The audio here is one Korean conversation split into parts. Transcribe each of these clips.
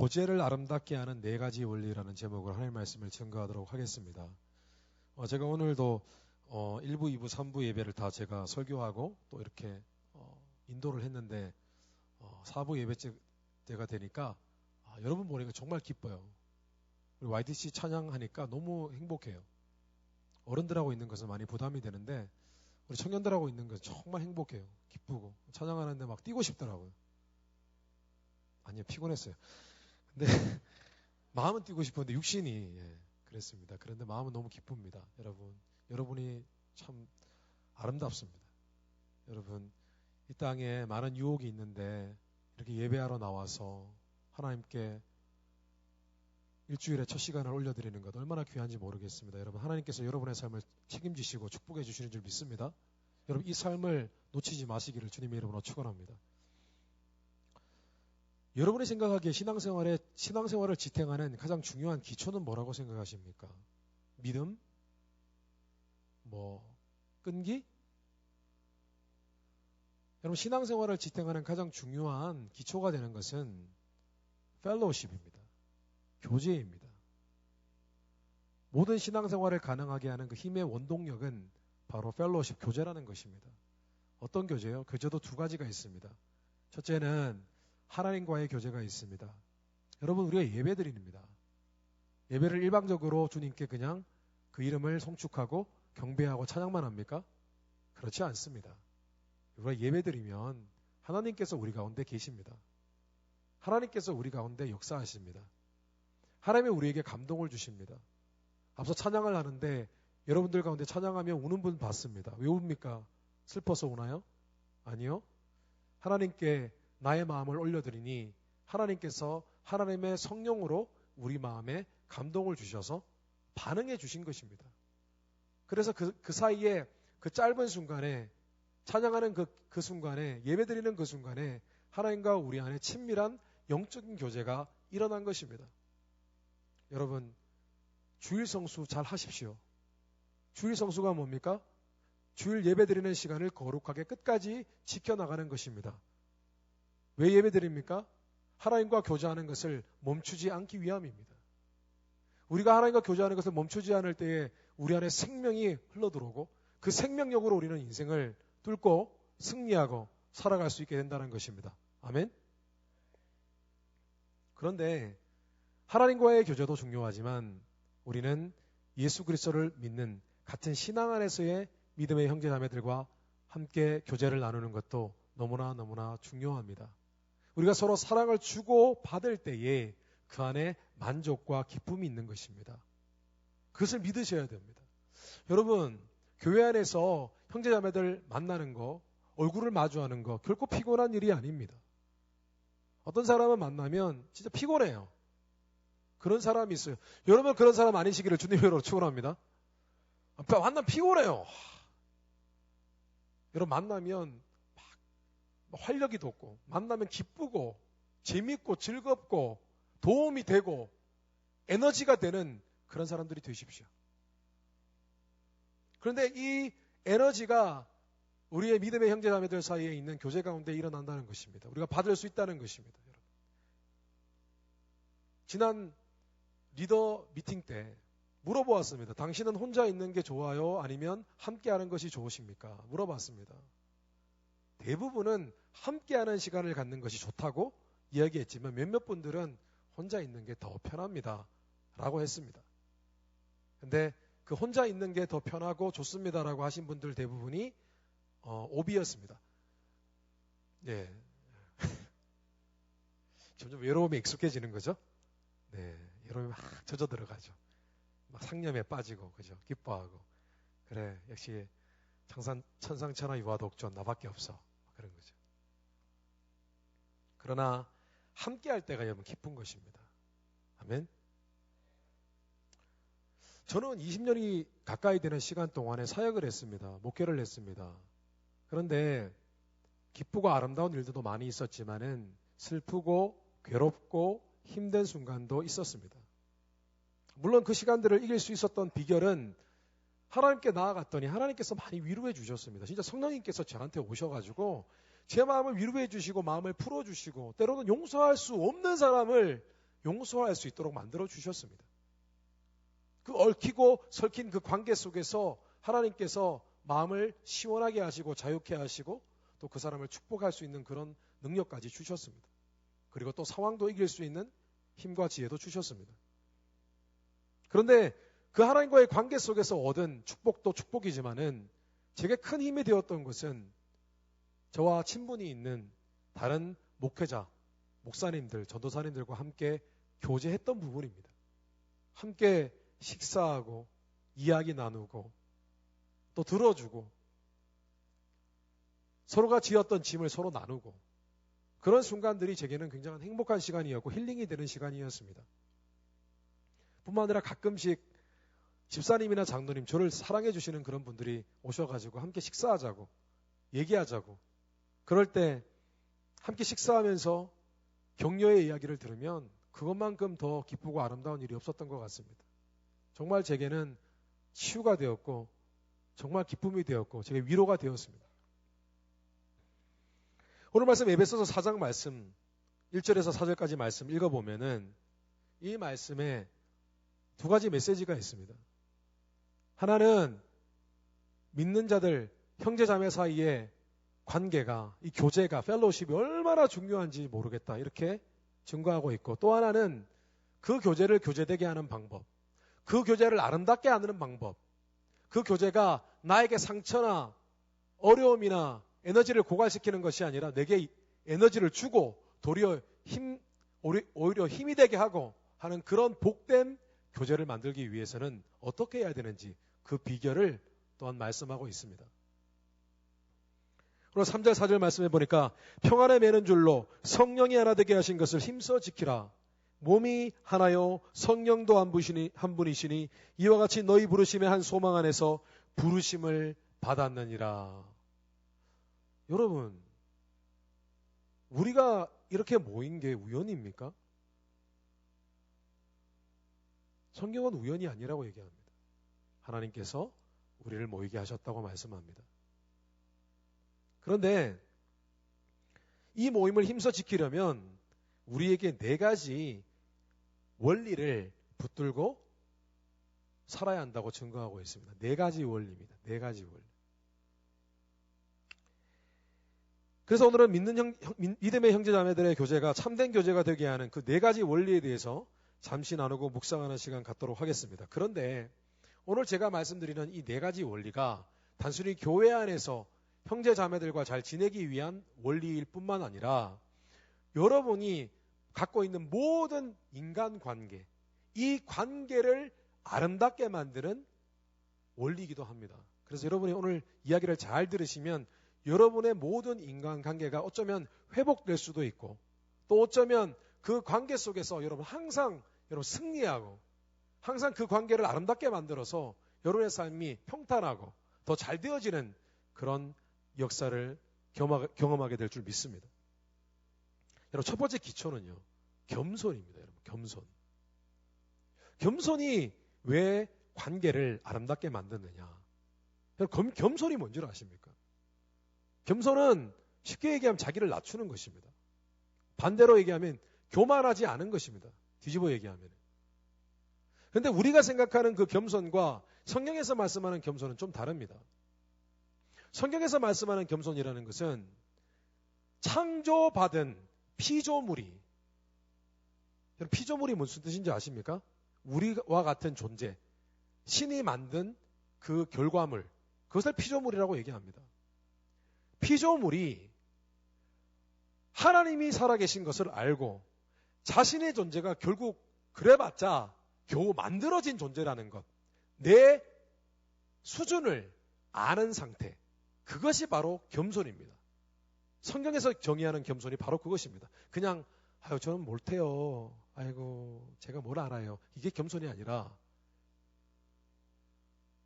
교제를 아름답게 하는 4가지 원리라는 제목으로 하나님의 말씀을 증거하도록 하겠습니다. 제가 오늘도 1부, 2부, 3부 예배를 다 제가 설교하고 또 이렇게 인도를 했는데 4부 예배 때가 되니까 여러분 보니까 정말 기뻐요. 우리 YDC 찬양하니까 너무 행복해요. 어른들하고 있는 것은 많이 부담이 되는데 우리 청년들하고 있는 것은 정말 행복해요. 기쁘고 찬양하는데 막 뛰고 싶더라고요. 아니요, 피곤했어요. 근데 마음은 뛰고 싶었는데 육신이 그랬습니다. 그런데 마음은 너무 기쁩니다. 여러분이 참 아름답습니다. 여러분, 이 땅에 많은 유혹이 있는데 이렇게 예배하러 나와서 하나님께 일주일에 첫 시간을 올려드리는 것 얼마나 귀한지 모르겠습니다. 여러분, 하나님께서 여러분의 삶을 책임지시고 축복해 주시는 줄 믿습니다. 여러분, 이 삶을 놓치지 마시기를 주님의 이름으로 축원합니다. 여러분이 생각하기에 신앙생활을 지탱하는 가장 중요한 기초는 뭐라고 생각하십니까? 믿음? 끈기? 여러분, 신앙생활을 지탱하는 가장 중요한 기초가 되는 것은 펠로우십입니다. 교제입니다. 모든 신앙생활을 가능하게 하는 그 힘의 원동력은 바로 펠로우십, 교제라는 것입니다. 어떤 교제요? 교제도 2가지가 있습니다. 첫째는 하나님과의 교제가 있습니다. 여러분, 우리가 예배드립니다. 예배를 일방적으로 주님께 그냥 그 이름을 송축하고 경배하고 찬양만 합니까? 그렇지 않습니다. 우리가 예배드리면 하나님께서 우리 가운데 계십니다. 하나님께서 우리 가운데 역사하십니다. 하나님이 우리에게 감동을 주십니다. 앞서 찬양을 하는데 여러분들 가운데 찬양하면 우는 분 봤습니다. 왜 웁니까? 슬퍼서 우나요? 아니요. 하나님께 나의 마음을 올려드리니 하나님께서 하나님의 성령으로 우리 마음에 감동을 주셔서 반응해 주신 것입니다. 그래서 그 사이에 그 짧은 순간에 찬양하는 그 순간에 예배드리는 그 순간에 하나님과 우리 안에 친밀한 영적인 교제가 일어난 것입니다. 여러분, 주일 성수 잘 하십시오. 주일 성수가 뭡니까? 주일 예배드리는 시간을 거룩하게 끝까지 지켜나가는 것입니다. 왜 예배드립니까? 하나님과 교제하는 것을 멈추지 않기 위함입니다. 우리가 하나님과 교제하는 것을 멈추지 않을 때에 우리 안에 생명이 흘러들어오고 그 생명력으로 우리는 인생을 뚫고 승리하고 살아갈 수 있게 된다는 것입니다. 아멘? 그런데 하나님과의 교제도 중요하지만 우리는 예수 그리스도를 믿는 같은 신앙 안에서의 믿음의 형제자매들과 함께 교제를 나누는 것도 너무나 중요합니다. 우리가 서로 사랑을 주고 받을 때에 그 안에 만족과 기쁨이 있는 것입니다. 그것을 믿으셔야 됩니다. 여러분, 교회 안에서 형제자매들 만나는 거, 얼굴을 마주하는 거 결코 피곤한 일이 아닙니다. 어떤 사람은 만나면 진짜 피곤해요. 그런 사람이 있어요. 여러분, 그런 사람 아니시기를 주님의 이름으로 축원합니다. 만나면 피곤해요. 여러분, 만나면 활력이 돋고 만나면 기쁘고 재밌고 즐겁고 도움이 되고 에너지가 되는 그런 사람들이 되십시오. 그런데 이 에너지가 우리의 믿음의 형제자매들 사이에 있는 교제 가운데 일어난다는 것입니다. 우리가 받을 수 있다는 것입니다. 여러분. 지난 리더 미팅 때 물어보았습니다. 당신은 혼자 있는 게 좋아요? 아니면 함께하는 것이 좋으십니까? 물어봤습니다. 대부분은 함께하는 시간을 갖는 것이 좋다고 이야기했지만 몇몇 분들은 혼자 있는 게 더 편합니다 라고 했습니다. 근데 그 혼자 있는 게 더 편하고 좋습니다 라고 하신 분들 대부분이 오비였습니다. 예. 점점 외로움에 익숙해지는 거죠. 네, 외로움이 막 젖어 들어가죠. 막 상념에 빠지고, 그죠? 기뻐하고. 그래, 역시 천상천하 유아독존 나밖에 없어. 그런 거죠. 그러나 함께 할 때가 여러분 기쁜 것입니다. 아멘. 저는 20년이 가까이 되는 시간 동안에 사역을 했습니다. 목회를 했습니다. 그런데 기쁘고 아름다운 일들도 많이 있었지만은 슬프고 괴롭고 힘든 순간도 있었습니다. 물론 그 시간들을 이길 수 있었던 비결은 하나님께 나아갔더니 하나님께서 많이 위로해 주셨습니다. 진짜 성령님께서 저한테 오셔가지고 제 마음을 위로해 주시고 마음을 풀어주시고 때로는 용서할 수 없는 사람을 용서할 수 있도록 만들어 주셨습니다. 그 얽히고 설킨 그 관계 속에서 하나님께서 마음을 시원하게 하시고 자유케 하시고 또 그 사람을 축복할 수 있는 그런 능력까지 주셨습니다. 그리고 또 상황도 이길 수 있는 힘과 지혜도 주셨습니다. 그런데 그 하나님과의 관계 속에서 얻은 축복도 축복이지만은 제게 큰 힘이 되었던 것은 저와 친분이 있는 다른 목회자, 목사님들, 전도사님들과 함께 교제했던 부분입니다. 함께 식사하고 이야기 나누고 또 들어주고 서로가 지었던 짐을 서로 나누고 그런 순간들이 제게는 굉장히 행복한 시간이었고 힐링이 되는 시간이었습니다. 뿐만 아니라 가끔씩 집사님이나 장로님, 저를 사랑해 주시는 그런 분들이 오셔가지고 함께 식사하자고 얘기하자고 그럴 때 함께 식사하면서 격려의 이야기를 들으면 그것만큼 더 기쁘고 아름다운 일이 없었던 것 같습니다. 정말 제게는 치유가 되었고 정말 기쁨이 되었고 제게 위로가 되었습니다. 오늘 말씀 에베소서 4장 말씀 1절에서 4절까지 말씀 읽어보면은 이 말씀에 두 가지 메시지가 있습니다. 하나는 믿는 자들, 형제 자매 사이의 관계가, 이 교제가, 펠로우십이 얼마나 중요한지 모르겠다 이렇게 증거하고 있고, 또 하나는 그 교제를 교제되게 하는 방법, 그 교제를 아름답게 하는 방법, 그 교제가 나에게 상처나 어려움이나 에너지를 고갈시키는 것이 아니라 내게 에너지를 주고 오히려 힘이 되게 하고 하는 그런 복된 교제를 만들기 위해서는 어떻게 해야 되는지 그 비결을 또한 말씀하고 있습니다. 그리고 3절 4절 말씀해 보니까 평안에 매는 줄로 성령이 하나 되게 하신 것을 힘써 지키라. 몸이 하나요 성령도 한 분이시니 이와 같이 너희 부르심의 한 소망 안에서 부르심을 받았느니라. 여러분, 우리가 이렇게 모인 게 우연입니까? 성경은 우연이 아니라고 얘기합니다. 하나님께서 우리를 모이게 하셨다고 말씀합니다. 그런데 이 모임을 힘써 지키려면 우리에게 네 가지 원리를 붙들고 살아야 한다고 증거하고 있습니다. 네 가지 원리입니다. 네 가지 원리. 그래서 오늘은 믿음의 형제자매들의 교제가 참된 교제가 되게 하는 그 네 가지 원리에 대해서 잠시 나누고 묵상하는 시간 갖도록 하겠습니다. 그런데 오늘 제가 말씀드리는 이 네 가지 원리가 단순히 교회 안에서 형제자매들과 잘 지내기 위한 원리일 뿐만 아니라 여러분이 갖고 있는 모든 인간관계, 이 관계를 아름답게 만드는 원리이기도 합니다. 그래서 여러분이 오늘 이야기를 잘 들으시면 여러분의 모든 인간관계가 어쩌면 회복될 수도 있고 또 어쩌면 그 관계 속에서 여러분 항상 승리하고 항상 그 관계를 아름답게 만들어서 여러분의 삶이 평탄하고 더 잘 되어지는 그런 역사를 경험하게 될 줄 믿습니다. 여러분 첫 번째 기초는요. 겸손입니다. 여러분 겸손. 겸손이 왜 관계를 아름답게 만드느냐. 여러분 겸손이 뭔 줄 아십니까? 겸손은 쉽게 얘기하면 자기를 낮추는 것입니다. 반대로 얘기하면 교만하지 않은 것입니다. 뒤집어 얘기하면. 그런데 우리가 생각하는 그 겸손과 성경에서 말씀하는 겸손은 좀 다릅니다. 성경에서 말씀하는 겸손이라는 것은 창조받은 피조물이, 피조물이 무슨 뜻인지 아십니까? 우리와 같은 존재, 신이 만든 그 결과물, 그것을 피조물이라고 얘기합니다. 피조물이 하나님이 살아계신 것을 알고 자신의 존재가 결국 그래봤자 겨우 만들어진 존재라는 것, 내 수준을 아는 상태, 그것이 바로 겸손입니다. 성경에서 정의하는 겸손이 바로 그것입니다. 그냥 아유 저는 못해요. 아이고 제가 뭘 알아요. 이게 겸손이 아니라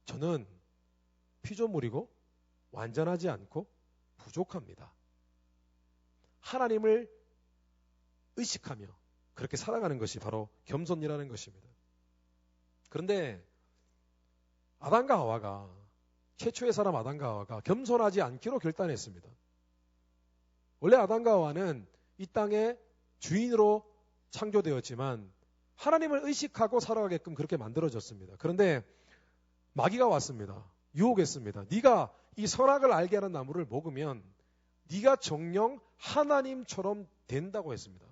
저는 피조물이고 완전하지 않고 부족합니다. 하나님을 의식하며 그렇게 살아가는 것이 바로 겸손이라는 것입니다. 그런데 아담과 하와가, 최초의 사람 아담과 하와가 겸손하지 않기로 결단했습니다. 원래 아담과 하와는 이 땅의 주인으로 창조되었지만 하나님을 의식하고 살아가게끔 그렇게 만들어졌습니다. 그런데 마귀가 왔습니다. 유혹했습니다. 네가 이 선악을 알게 하는 나무를 먹으면 네가 정녕 하나님처럼 된다고 했습니다.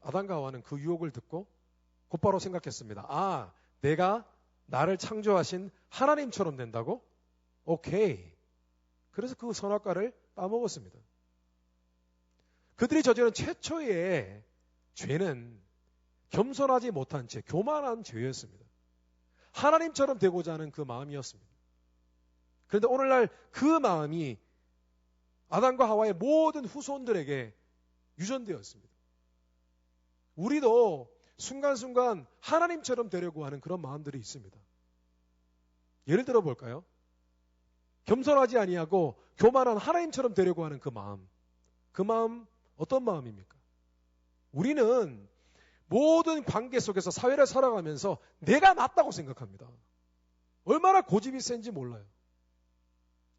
아담과 하와는 그 유혹을 듣고 곧바로 생각했습니다. 아, 내가 나를 창조하신 하나님처럼 된다고? 오케이. 그래서 그 선악과를 따먹었습니다. 그들이 저지른 최초의 죄는 겸손하지 못한 죄, 교만한 죄였습니다. 하나님처럼 되고자 하는 그 마음이었습니다. 그런데 오늘날 그 마음이 아담과 하와의 모든 후손들에게 유전되었습니다. 우리도 순간순간 하나님처럼 되려고 하는 그런 마음들이 있습니다. 예를 들어 볼까요? 겸손하지 아니하고 교만한 하나님처럼 되려고 하는 그 마음 어떤 마음입니까? 우리는 모든 관계 속에서 사회를 살아가면서 내가 맞다고 생각합니다. 얼마나 고집이 센지 몰라요.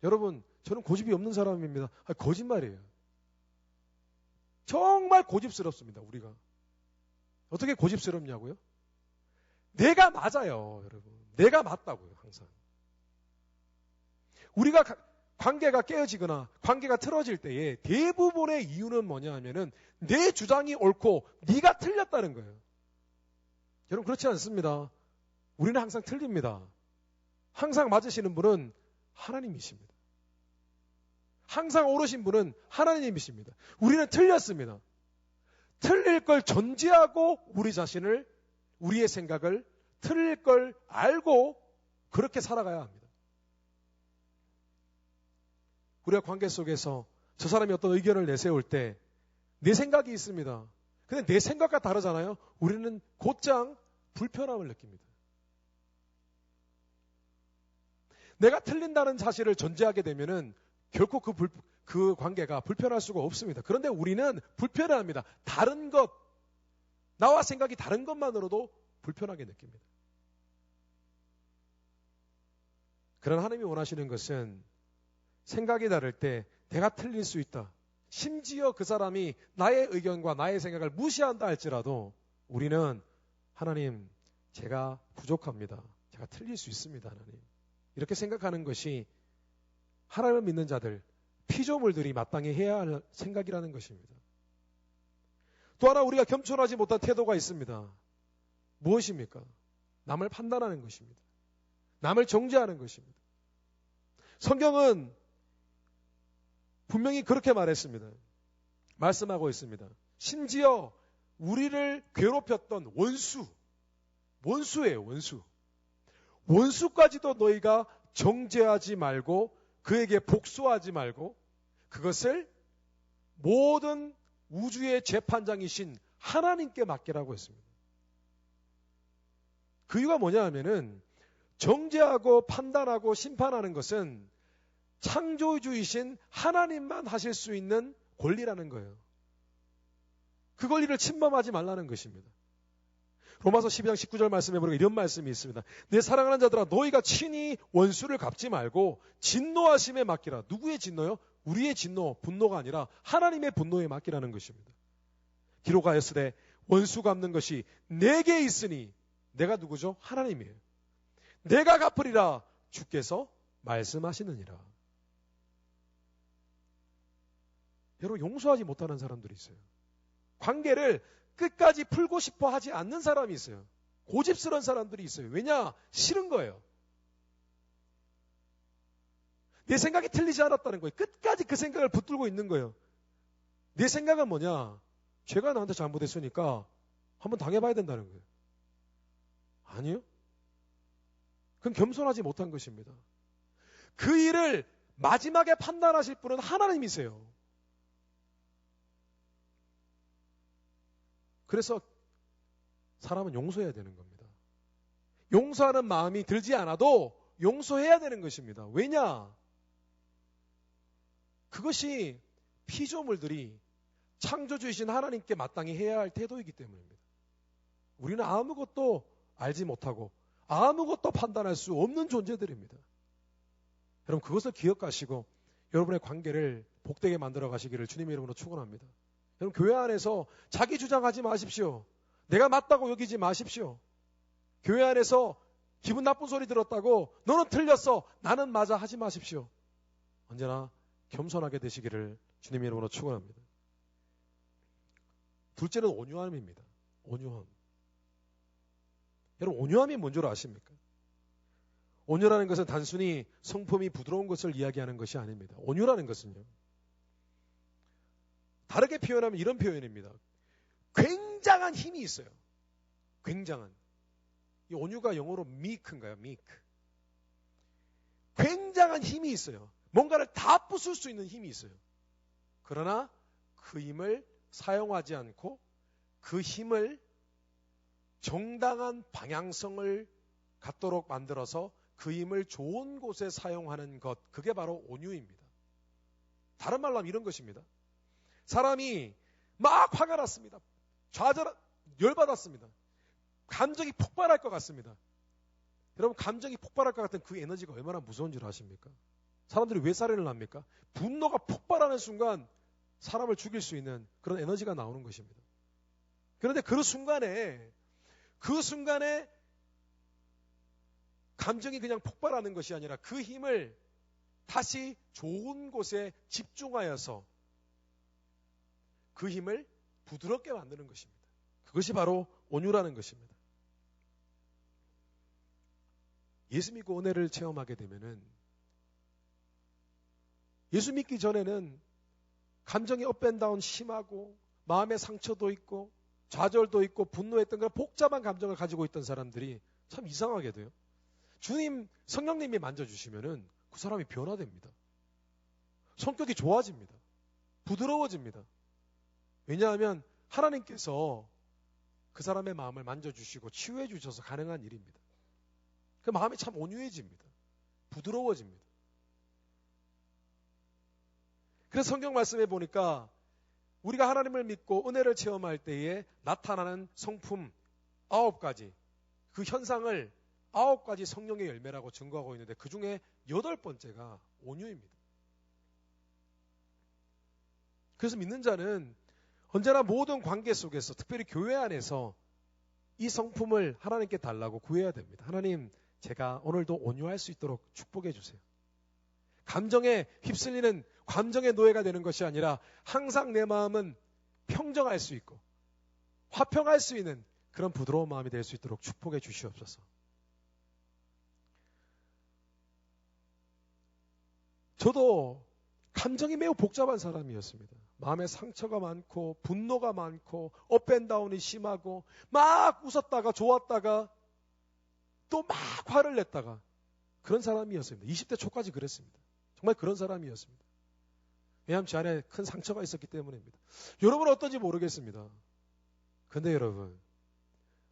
여러분, 저는 고집이 없는 사람입니다. 거짓말이에요. 정말 고집스럽습니다, 우리가. 어떻게 고집스럽냐고요? 내가 맞아요, 여러분. 내가 맞다고요, 항상. 우리가 관계가 깨어지거나 관계가 틀어질 때에 대부분의 이유는 뭐냐 하면은 내 주장이 옳고 네가 틀렸다는 거예요. 여러분, 그렇지 않습니다. 우리는 항상 틀립니다. 항상 맞으시는 분은 하나님이십니다. 항상 옳으신 분은 하나님이십니다. 우리는 틀렸습니다. 틀릴 걸 전제하고 우리의 생각을 틀릴 걸 알고 그렇게 살아가야 합니다. 우리가 관계 속에서 저 사람이 어떤 의견을 내세울 때 내 생각이 있습니다. 근데 내 생각과 다르잖아요. 우리는 곧장 불편함을 느낍니다. 내가 틀린다는 사실을 전제하게 되면은 결코 그 관계가 불편할 수가 없습니다. 그런데 우리는 불편해합니다. 다른 것, 나와 생각이 다른 것만으로도 불편하게 느낍니다. 그러나 하나님이 원하시는 것은 생각이 다를 때 내가 틀릴 수 있다. 심지어 그 사람이 나의 의견과 나의 생각을 무시한다 할지라도 우리는 하나님, 제가 부족합니다. 제가 틀릴 수 있습니다, 하나님. 이렇게 생각하는 것이 하나님을 믿는 자들, 피조물들이 마땅히 해야 할 생각이라는 것입니다. 또 하나 우리가 겸손하지 못한 태도가 있습니다. 무엇입니까? 남을 판단하는 것입니다. 남을 정죄하는 것입니다. 성경은 분명히 그렇게 말씀하고 있습니다. 심지어 우리를 괴롭혔던 원수예요, 원수. 원수까지도 너희가 정죄하지 말고 그에게 복수하지 말고 그것을 모든 우주의 재판장이신 하나님께 맡기라고 했습니다. 그 이유가 뭐냐 하면은 정죄하고 판단하고 심판하는 것은 창조주이신 하나님만 하실 수 있는 권리라는 거예요. 그 권리를 침범하지 말라는 것입니다. 로마서 12장 19절 말씀에 보니까 이런 말씀이 있습니다. 내 사랑하는 자들아, 너희가 친히 원수를 갚지 말고 진노하심에 맡기라. 누구의 진노요? 우리의 진노, 분노가 아니라 하나님의 분노에 맡기라는 것입니다. 기록하였으되 원수 갚는 것이 내게 있으니, 내가 누구죠? 하나님이에요. 내가 갚으리라 주께서 말씀하시느니라. 여러분, 용서하지 못하는 사람들이 있어요. 관계를 끝까지 풀고 싶어 하지 않는 사람이 있어요. 고집스러운 사람들이 있어요. 왜냐? 싫은 거예요. 내 생각이 틀리지 않았다는 거예요. 끝까지 그 생각을 붙들고 있는 거예요. 내 생각은 뭐냐? 죄가 나한테 잘못했으니까 한번 당해봐야 된다는 거예요. 아니요? 그건 겸손하지 못한 것입니다. 그 일을 마지막에 판단하실 분은 하나님이세요. 그래서 사람은 용서해야 되는 겁니다. 용서하는 마음이 들지 않아도 용서해야 되는 것입니다. 왜냐? 그것이 피조물들이 창조주이신 하나님께 마땅히 해야 할 태도이기 때문입니다. 우리는 아무것도 알지 못하고 아무것도 판단할 수 없는 존재들입니다. 여러분, 그것을 기억하시고 여러분의 관계를 복되게 만들어 가시기를 주님의 이름으로 축원합니다. 여러분, 교회 안에서 자기 주장하지 마십시오. 내가 맞다고 여기지 마십시오. 교회 안에서 기분 나쁜 소리 들었다고 너는 틀렸어, 나는 맞아 하지 마십시오. 언제나 겸손하게 되시기를 주님의 이름으로 축원합니다. 둘째는 온유함입니다. 온유함. 여러분, 온유함이 뭔 줄 아십니까? 온유라는 것은 단순히 성품이 부드러운 것을 이야기하는 것이 아닙니다. 온유라는 것은요, 다르게 표현하면 이런 표현입니다. 굉장한 힘이 있어요. 굉장한. 이 온유가 영어로 meek인가요? meek. 굉장한 힘이 있어요. 뭔가를 다 부술 수 있는 힘이 있어요. 그러나 그 힘을 사용하지 않고 그 힘을 정당한 방향성을 갖도록 만들어서 그 힘을 좋은 곳에 사용하는 것, 그게 바로 온유입니다. 다른 말로 하면 이런 것입니다. 사람이 막 화가 났습니다. 열받았습니다. 감정이 폭발할 것 같습니다. 여러분, 감정이 폭발할 것 같은 그 에너지가 얼마나 무서운 줄 아십니까? 사람들이 왜 살인을 합니까? 분노가 폭발하는 순간 사람을 죽일 수 있는 그런 에너지가 나오는 것입니다. 그런데 그 순간에 감정이 그냥 폭발하는 것이 아니라 그 힘을 다시 좋은 곳에 집중하여서 그 힘을 부드럽게 만드는 것입니다. 그것이 바로 온유라는 것입니다. 예수 믿고 은혜를 체험하게 되면은, 예수 믿기 전에는 감정이 업앤다운 심하고 마음의 상처도 있고 좌절도 있고 분노했던 그런 복잡한 감정을 가지고 있던 사람들이 참 이상하게도요, 주님, 성령님이 만져주시면은 그 사람이 변화됩니다. 성격이 좋아집니다. 부드러워집니다. 왜냐하면 하나님께서 그 사람의 마음을 만져주시고 치유해 주셔서 가능한 일입니다. 그 마음이 참 온유해집니다. 부드러워집니다. 그래서 성경 말씀에 보니까 우리가 하나님을 믿고 은혜를 체험할 때에 나타나는 성품 9가지, 그 현상을 9가지 성령의 열매라고 증거하고 있는데 그 중에 8번째가 온유입니다. 그래서 믿는 자는 언제나 모든 관계 속에서, 특별히 교회 안에서 이 성품을 하나님께 달라고 구해야 됩니다. 하나님, 제가 오늘도 온유할 수 있도록 축복해 주세요. 감정에 휩쓸리는 감정의 노예가 되는 것이 아니라 항상 내 마음은 평정할 수 있고 화평할 수 있는 그런 부드러운 마음이 될 수 있도록 축복해 주시옵소서. 저도 감정이 매우 복잡한 사람이었습니다. 마음에 상처가 많고 분노가 많고 업앤다운이 심하고 막 웃었다가 좋았다가 또 막 화를 냈다가 그런 사람이었습니다. 20대 초까지 그랬습니다. 정말 그런 사람이었습니다. 왜냐하면 제 안에 큰 상처가 있었기 때문입니다. 여러분은 어떤지 모르겠습니다. 근데 여러분,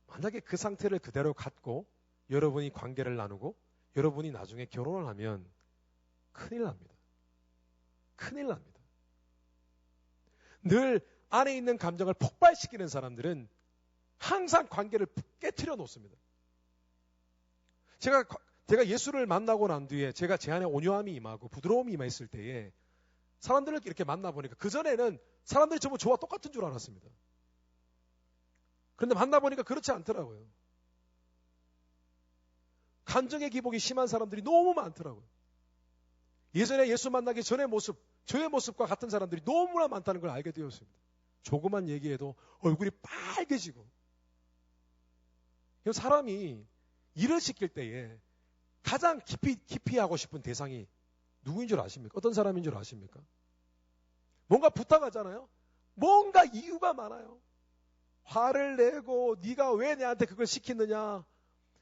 만약에 그 상태를 그대로 갖고 여러분이 관계를 나누고 여러분이 나중에 결혼을 하면 큰일 납니다. 큰일 납니다. 늘 안에 있는 감정을 폭발시키는 사람들은 항상 관계를 깨트려 놓습니다. 제가 예수를 만나고 난 뒤에 제가 제 안에 온유함이 임하고 부드러움이 임했을 때에 사람들을 이렇게 만나보니까 그전에는 사람들이 전부 저와 똑같은 줄 알았습니다. 그런데 만나보니까 그렇지 않더라고요. 감정의 기복이 심한 사람들이 너무 많더라고요. 예전에 예수 만나기 전의 모습, 저의 모습과 같은 사람들이 너무나 많다는 걸 알게 되었습니다. 조그만 얘기해도 얼굴이 빨개지고. 사람이 일을 시킬 때에 가장 깊이 하고 싶은 대상이 누구인 줄 아십니까? 어떤 사람인 줄 아십니까? 뭔가 부탁하잖아요. 뭔가 이유가 많아요. 화를 내고 네가 왜 내한테 그걸 시키느냐,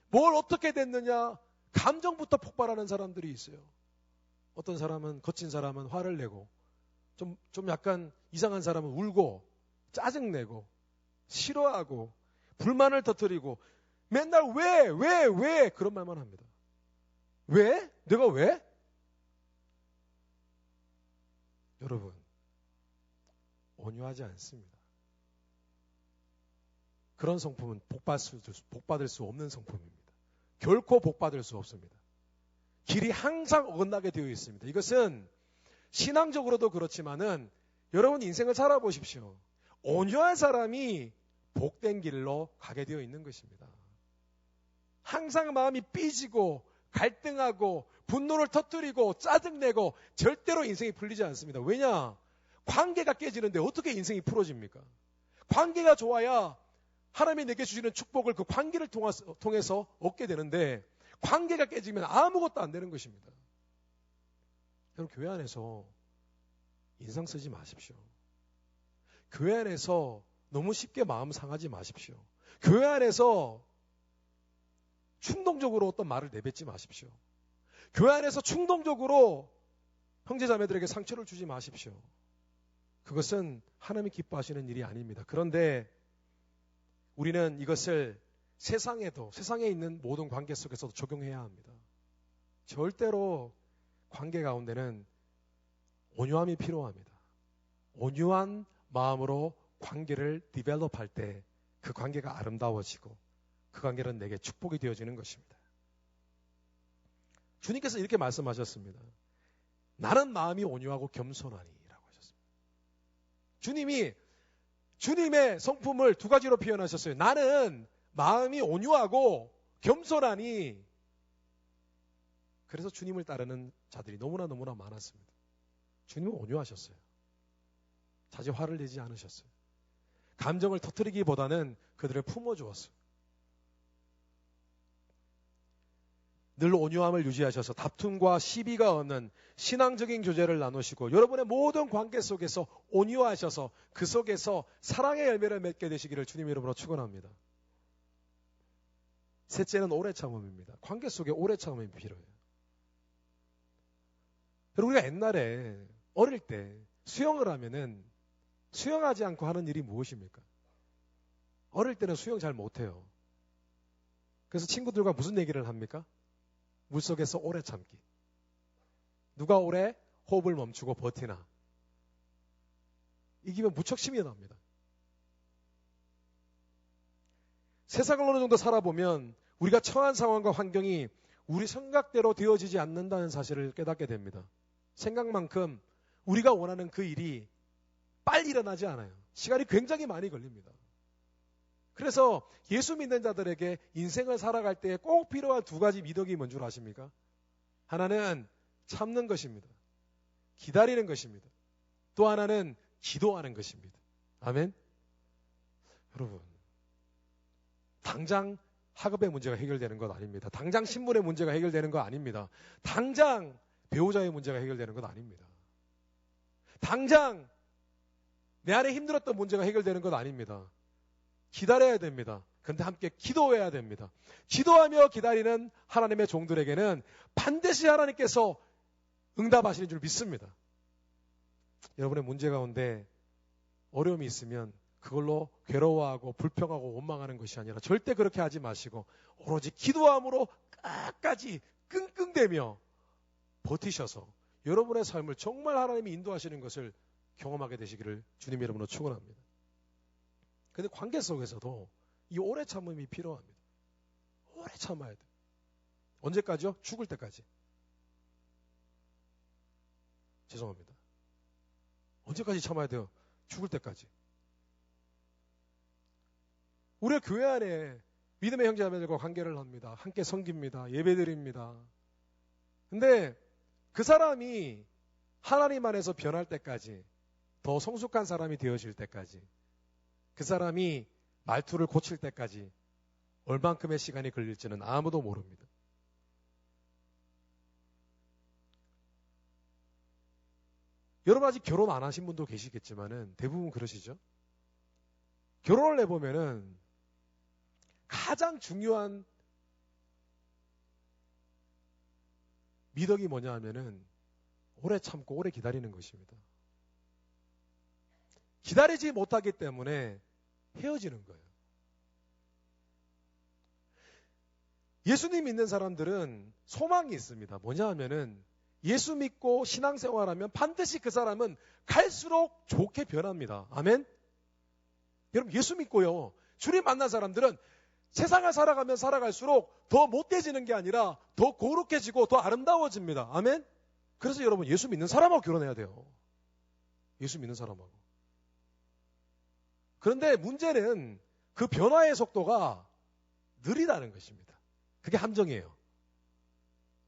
뭘 어떻게 됐느냐, 감정부터 폭발하는 사람들이 있어요. 어떤 사람은, 거친 사람은 화를 내고 좀 약간 이상한 사람은 울고 짜증내고 싫어하고 불만을 터뜨리고 맨날 왜 그런 말만 합니다. 왜? 내가 왜? 여러분, 온유하지 않습니다. 그런 성품은 복받을 수 없는 성품입니다. 결코 복받을 수 없습니다. 길이 항상 어긋나게 되어 있습니다. 이것은 신앙적으로도 그렇지만은 여러분 인생을 살아보십시오. 온유한 사람이 복된 길로 가게 되어 있는 것입니다. 항상 마음이 삐지고 갈등하고 분노를 터뜨리고 짜증내고 절대로 인생이 풀리지 않습니다. 왜냐? 관계가 깨지는데 어떻게 인생이 풀어집니까? 관계가 좋아야 하나님이 내게 주시는 축복을 그 관계를 통해서 얻게 되는데 관계가 깨지면 아무것도 안 되는 것입니다. 여러분, 교회 안에서 인상 쓰지 마십시오. 교회 안에서 너무 쉽게 마음 상하지 마십시오. 교회 안에서 충동적으로 어떤 말을 내뱉지 마십시오. 교회 안에서 충동적으로 형제자매들에게 상처를 주지 마십시오. 그것은 하나님이 기뻐하시는 일이 아닙니다. 그런데 우리는 이것을 세상에 있는 모든 관계 속에서도 적용해야 합니다. 절대로 관계 가운데는 온유함이 필요합니다. 온유한 마음으로 관계를 디벨롭할 때 그 관계가 아름다워지고 그 관계는 내게 축복이 되어지는 것입니다. 주님께서 이렇게 말씀하셨습니다. 나는 마음이 온유하고 겸손하니 라고 하셨습니다. 주님이 주님의 성품을 두 가지로 표현하셨어요. 나는 마음이 온유하고 겸손하니. 그래서 주님을 따르는 자들이 너무나 많았습니다. 주님은 온유하셨어요. 자주 화를 내지 않으셨어요. 감정을 터뜨리기보다는 그들을 품어주었어요. 늘 온유함을 유지하셔서 다툼과 시비가 없는 신앙적인 교제를 나누시고 여러분의 모든 관계 속에서 온유하셔서 그 속에서 사랑의 열매를 맺게 되시기를 주님 이름으로 축원합니다. 셋째는 오래 참음입니다. 관계 속에 오래 참음이 필요해요. 여러분, 우리가 옛날에 어릴 때 수영을 하면은 수영하지 않고 하는 일이 무엇입니까? 어릴 때는 수영 잘 못해요. 그래서 친구들과 무슨 얘기를 합니까? 물속에서 오래 참기. 누가 오래 호흡을 멈추고 버티나. 이기면 무척 힘이 납니다. 세상을 어느 정도 살아보면 우리가 처한 상황과 환경이 우리 생각대로 되어지지 않는다는 사실을 깨닫게 됩니다. 생각만큼 우리가 원하는 그 일이 빨리 일어나지 않아요. 시간이 굉장히 많이 걸립니다. 그래서 예수 믿는 자들에게 인생을 살아갈 때 꼭 필요한 두 가지 미덕이 뭔 줄 아십니까? 하나는 참는 것입니다. 기다리는 것입니다. 또 하나는 기도하는 것입니다. 아멘? 여러분, 당장 학업의 문제가 해결되는 것 아닙니다. 당장 신분의 문제가 해결되는 거 아닙니다. 당장 배우자의 문제가 해결되는 것 아닙니다. 당장 내 안에 힘들었던 문제가 해결되는 것 아닙니다. 기다려야 됩니다. 그런데 함께 기도해야 됩니다. 기도하며 기다리는 하나님의 종들에게는 반드시 하나님께서 응답하시는 줄 믿습니다. 여러분의 문제 가운데 어려움이 있으면 그걸로 괴로워하고 불평하고 원망하는 것이 아니라 절대 그렇게 하지 마시고 오로지 기도함으로 끝까지 끙끙대며 버티셔서 여러분의 삶을 정말 하나님이 인도하시는 것을 경험하게 되시기를 주님 이름으로 축원합니다. 그런데 관계 속에서도 이 오래 참음이 필요합니다. 오래 참아야 돼요. 언제까지요? 죽을 때까지. 죄송합니다. 언제까지 참아야 돼요? 죽을 때까지. 우리가 교회 안에 믿음의 형제자매들과 관계를 합니다. 함께 섬깁니다. 예배드립니다. 근데 그 사람이 하나님 안에서 변할 때까지, 더 성숙한 사람이 되어질 때까지, 그 사람이 말투를 고칠 때까지 얼만큼의 시간이 걸릴지는 아무도 모릅니다. 여러분 아직 결혼 안 하신 분도 계시겠지만은 대부분 그러시죠? 결혼을 해보면은 가장 중요한 미덕이 뭐냐 하면은 오래 참고 오래 기다리는 것입니다. 기다리지 못하기 때문에 헤어지는 거예요. 예수님 믿는 사람들은 소망이 있습니다. 뭐냐 하면은 예수 믿고 신앙생활하면 반드시 그 사람은 갈수록 좋게 변합니다. 아멘? 여러분 예수 믿고요. 주님 만난 사람들은 세상을 살아가면 살아갈수록 더 못돼지는 게 아니라 더 거룩해지고 더 아름다워집니다. 아멘? 그래서 여러분 예수 믿는 사람하고 결혼해야 돼요. 예수 믿는 사람하고. 그런데 문제는 그 변화의 속도가 느리다는 것입니다. 그게 함정이에요.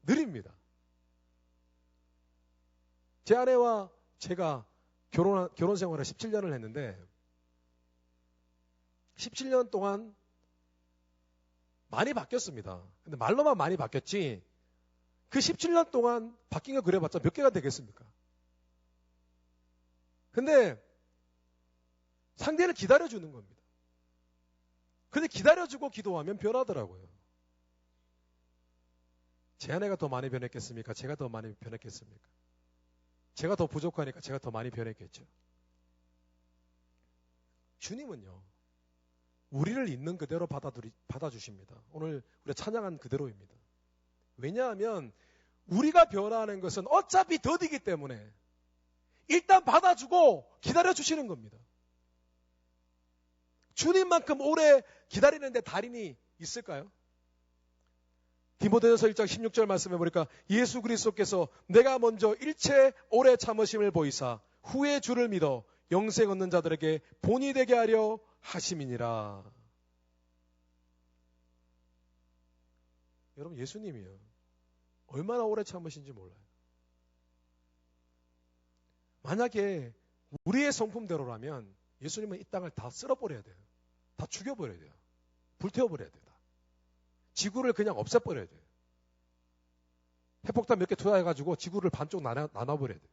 느립니다. 제 아내와 제가 결혼 생활을 17년을 했는데 17년 동안 많이 바뀌었습니다. 근데 말로만 많이 바뀌었지 그 17년 동안 바뀐 거 그려봤자 몇 개가 되겠습니까? 근데 상대를 기다려주는 겁니다. 근데 기다려주고 기도하면 변하더라고요. 제 아내가 더 많이 변했겠습니까? 제가 더 많이 변했겠습니까? 제가 더 부족하니까 제가 더 많이 변했겠죠. 주님은요, 우리를 있는 그대로 받아주십니다. 오늘 우리가 찬양한 그대로입니다. 왜냐하면 우리가 변화하는 것은 어차피 더디기 때문에 일단 받아주고 기다려주시는 겁니다. 주님만큼 오래 기다리는데 달인이 있을까요? 디모데전서 1장 16절 말씀해 보니까 예수 그리스도께서 내가 먼저 일체 오래 참으심을 보이사 후에 주를 믿어 영생 얻는 자들에게 본이 되게 하려 하심이니라. 여러분 예수님이요. 얼마나 오래 참으신지 몰라요. 만약에 우리의 성품대로라면 예수님은 이 땅을 다 쓸어버려야 돼요. 다 죽여버려야 돼요. 불태워버려야 돼요. 지구를 그냥 없애버려야 돼요. 핵폭탄 몇 개 투하해가지고 지구를 반쪽 나눠버려야 돼요.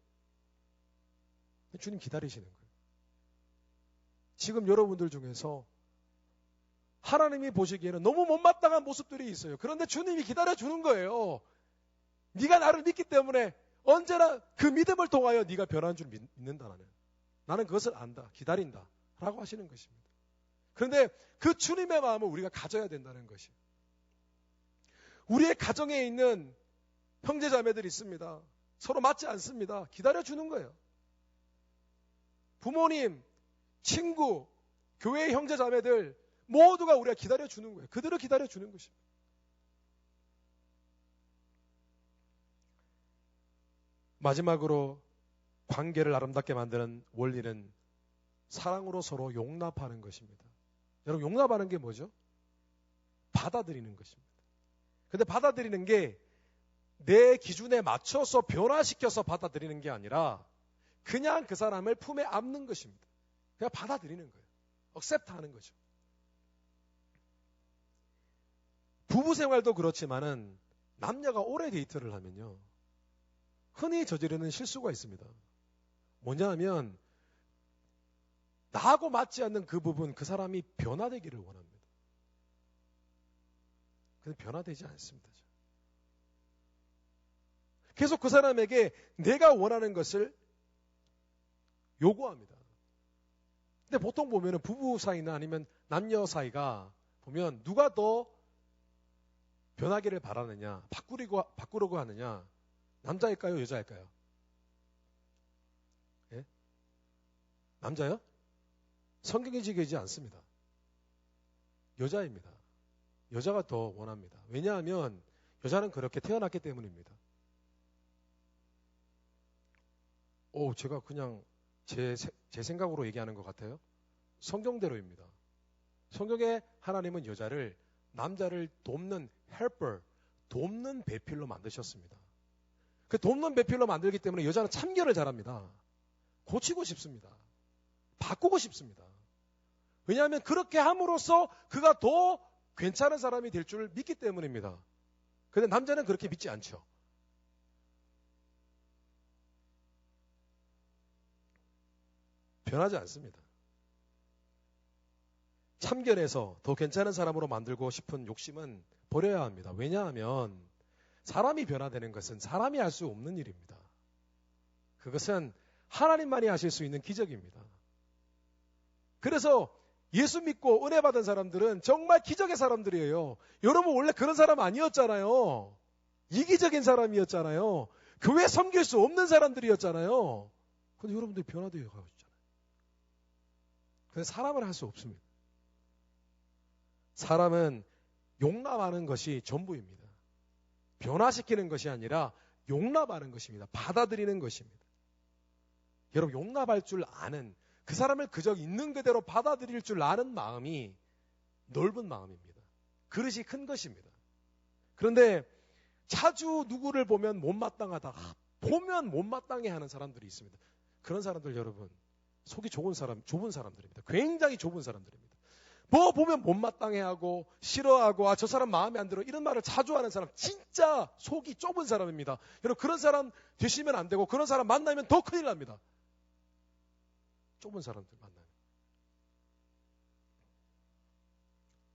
주님 기다리시는 거예요. 지금 여러분들 중에서 하나님이 보시기에는 너무 못마땅한 모습들이 있어요. 그런데 주님이 기다려주는 거예요. 네가 나를 믿기 때문에 언제나 그 믿음을 통하여 네가 변한 줄 믿는다. 나는 그것을 안다. 기다린다. 라고 하시는 것입니다. 그런데 그 주님의 마음을 우리가 가져야 된다는 것이에요. 우리의 가정에 있는 형제 자매들이 있습니다. 서로 맞지 않습니다. 기다려주는 거예요. 부모님, 친구, 교회의 형제 자매들 모두가 우리가 기다려주는 거예요. 그들을 기다려주는 것입니다. 마지막으로 관계를 아름답게 만드는 원리는 사랑으로 서로 용납하는 것입니다. 여러분 용납하는 게 뭐죠? 받아들이는 것입니다. 근데 받아들이는 게 내 기준에 맞춰서 변화시켜서 받아들이는 게 아니라 그냥 그 사람을 품에 안는 것입니다. 그냥 받아들이는 거예요. 억셉트하는 거죠. 부부 생활도 그렇지만은 남녀가 오래 데이트를 하면요. 흔히 저지르는 실수가 있습니다. 뭐냐 하면 나하고 맞지 않는 그 부분 그 사람이 변화되기를 원합니다. 근데 변화되지 않습니다. 계속 그 사람에게 내가 원하는 것을 요구합니다. 근데 보통 보면은 부부 사이나 아니면 남녀 사이가 보면 누가 더 변하기를 바라느냐, 바꾸려고 하느냐, 남자일까요, 여자일까요? 예? 남자요? 성경이 지켜지지 않습니다. 여자입니다. 여자가 더 원합니다. 왜냐하면 여자는 그렇게 태어났기 때문입니다. 제가 그냥 제 생각으로 얘기하는 것 같아요. 성경대로입니다. 성경에 하나님은 여자를 남자를 돕는 helper, 돕는 배필로 만드셨습니다. 그 돕는 배필로 만들기 때문에 여자는 참견을 잘합니다. 고치고 싶습니다. 바꾸고 싶습니다. 왜냐하면 그렇게 함으로써 그가 더 괜찮은 사람이 될 줄 믿기 때문입니다. 그런데 남자는 그렇게 믿지 않죠. 변하지 않습니다. 참견해서 더 괜찮은 사람으로 만들고 싶은 욕심은 버려야 합니다. 왜냐하면 사람이 변화되는 것은 사람이 할 수 없는 일입니다. 그것은 하나님만이 하실 수 있는 기적입니다. 그래서 예수 믿고 은혜 받은 사람들은 정말 기적의 사람들이에요. 여러분 원래 그런 사람 아니었잖아요. 이기적인 사람이었잖아요. 교회 섬길 수 없는 사람들이었잖아요. 그런데 여러분들이 변화되어 가고 있잖아요. 그런데 사람을 할 수 없습니다. 사람은 용납하는 것이 전부입니다. 변화시키는 것이 아니라 용납하는 것입니다. 받아들이는 것입니다. 여러분 용납할 줄 아는 그 사람을 그저 있는 그대로 받아들일 줄 아는 마음이 넓은 마음입니다. 그릇이 큰 것입니다. 그런데 자주 누구를 보면 못마땅하다. 보면 못마땅해 하는 사람들이 있습니다. 그런 사람들 여러분, 속이 좁은 사람들입니다. 굉장히 좁은 사람들입니다. 뭐 보면 못마땅해하고 싫어하고 저 사람 마음에 안 들어 이런 말을 자주 하는 사람 진짜 속이 좁은 사람입니다. 여러분 그런 사람 되시면 안 되고 그런 사람 만나면 더 큰일 납니다. 좁은 사람들 만나면.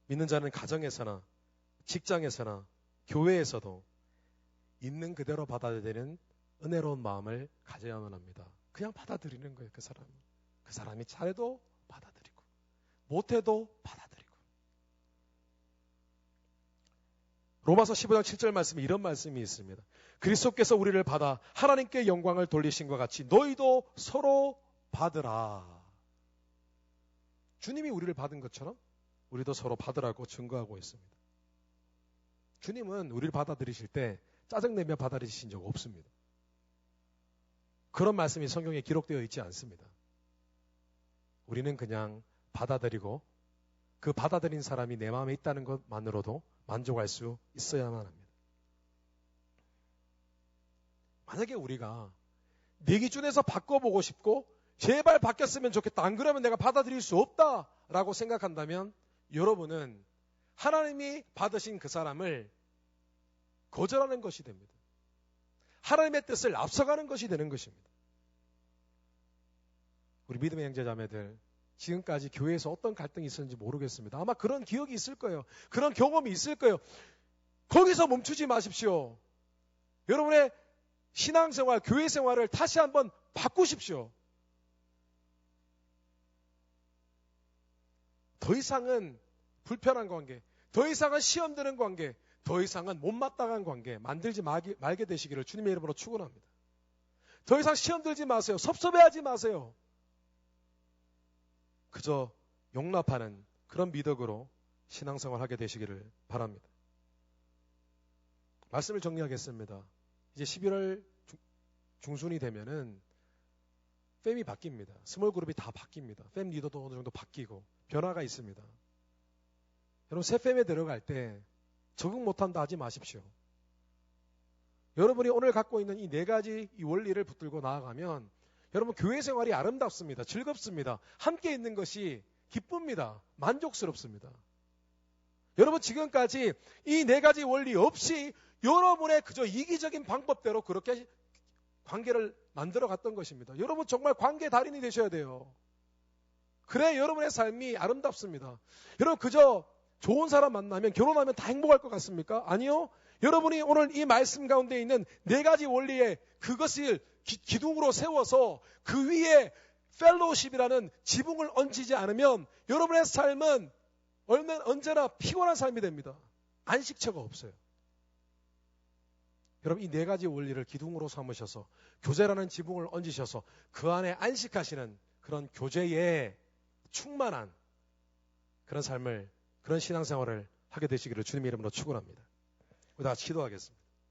믿는 자는 가정에서나 직장에서나 교회에서도 있는 그대로 받아들이는 은혜로운 마음을 가져야만 합니다. 그냥 받아들이는 거예요. 그 사람. 그 사람이 잘해도 받아들이고 못해도 받아들이고. 로마서 15장 7절 말씀에 이런 말씀이 있습니다. 그리스도께서 우리를 받아 하나님께 영광을 돌리신 것 같이 너희도 서로 받으라. 주님이 우리를 받은 것처럼 우리도 서로 받으라고 증거하고 있습니다. 주님은 우리를 받아들이실 때 짜증내며 받아들이신 적 없습니다. 그런 말씀이 성경에 기록되어 있지 않습니다. 우리는 그냥 받아들이고 그 받아들인 사람이 내 마음에 있다는 것만으로도 만족할 수 있어야만 합니다. 만약에 우리가 내 기준에서 바꿔보고 싶고 제발 바뀌었으면 좋겠다. 안 그러면 내가 받아들일 수 없다라고 생각한다면 여러분은 하나님이 받으신 그 사람을 거절하는 것이 됩니다. 하나님의 뜻을 앞서가는 것이 되는 것입니다. 우리 믿음의 형제자매들 지금까지 교회에서 어떤 갈등이 있었는지 모르겠습니다. 아마 그런 기억이 있을 거예요. 그런 경험이 있을 거예요. 거기서 멈추지 마십시오. 여러분의 신앙생활, 교회생활을 다시 한번 바꾸십시오. 더 이상은 불편한 관계, 더 이상은 시험되는 관계, 더 이상은 못마땅한 관계 만들지 말게 되시기를 주님의 이름으로 축원합니다. 더 이상 시험 들지 마세요. 섭섭해하지 마세요. 그저 용납하는 그런 미덕으로 신앙생활 하게 되시기를 바랍니다. 말씀을 정리하겠습니다. 이제 11월 중순이 되면은 팸이 바뀝니다. 스몰 그룹이 다 바뀝니다. 팸 리더도 어느 정도 바뀌고 변화가 있습니다. 여러분 새 팸에 들어갈 때 적응 못한다 하지 마십시오. 여러분이 오늘 갖고 있는 이 네 가지 이 원리를 붙들고 나아가면 여러분 교회 생활이 아름답습니다. 즐겁습니다. 함께 있는 것이 기쁩니다. 만족스럽습니다. 여러분 지금까지 이 네 가지 원리 없이 여러분의 그저 이기적인 방법대로 그렇게 관계를 만들어 갔던 것입니다. 여러분 정말 관계 달인이 되셔야 돼요. 그래 여러분의 삶이 아름답습니다. 여러분 그저 좋은 사람 만나면 결혼하면 다 행복할 것 같습니까? 아니요. 여러분이 오늘 이 말씀 가운데 있는 네 가지 원리에 그것을 기둥으로 세워서 그 위에 펠로우십이라는 지붕을 얹히지 않으면 여러분의 삶은 언제나 피곤한 삶이 됩니다. 안식처가 없어요. 여러분 이 네 가지 원리를 기둥으로 삼으셔서 교제라는 지붕을 얹으셔서 그 안에 안식하시는 그런 교제에 충만한 그런 삶을 그런 신앙생활을 하게 되시기를 주님의 이름으로 축원합니다. 우리 다 같이 기도하겠습니다.